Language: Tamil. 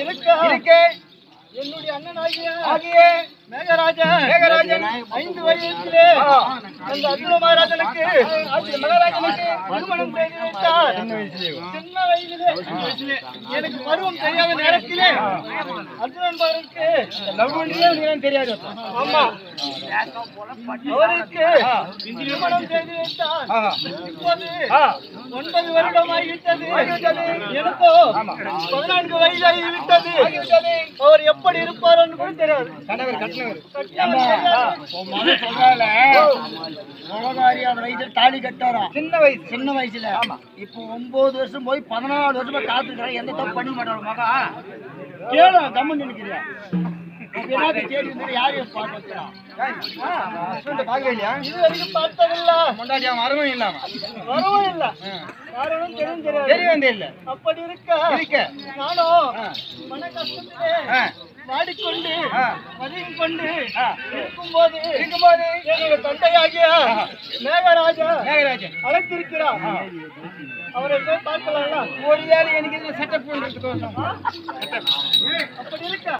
இருக்க என்னுடைய அண்ணன் ஆகிய மேகராஜன் 5 வயதிலே அந்த அர்ஜுன மகாராஜனுக்கு திருமணம் செய்து விட்டார். சின்ன வயதிலே எனக்கு பருவம் தெரியாத நேரத்திலே அர்ஜுனன் பாருக்கு லவ் பண்ணி தெரியாது. ஆமா, அவருக்கு திருமணம் செய்து விட்டார். இப்போது 9 வருடமாகிவிட்டது. எனக்கோ 14 வயதாகிவிட்டது. அவர் எப்படி இருப்பார் என்று கூட தெரியாது. தாலி கட்டாரா சின்ன வயசுல. இப்போ 9 வருஷம் போய் 14 வருஷமா காத்துக்கிறேன். எந்த தப்பு பண்ண மாட்டாரு மகா கேளு. கம்மன் நினைக்கிறியா யாரையும் பார்த்ததில்ல. வரவும் இல்லாம வரவும் இல்ல. யாரும் தெரியும் இல்ல. அப்படி இருக்க நானும் மன கஷ்டத்திலே வாடிக்கொண்டு பதிவு கொண்டு இருக்கும்போது என்னுடைய தந்தையாகிய மேகராஜன் அழைத்திருக்கிறார். அவரை போய் பார்க்கலாம். ஒரு வேலை எனக்கு செட்டப் அப்படி இருக்க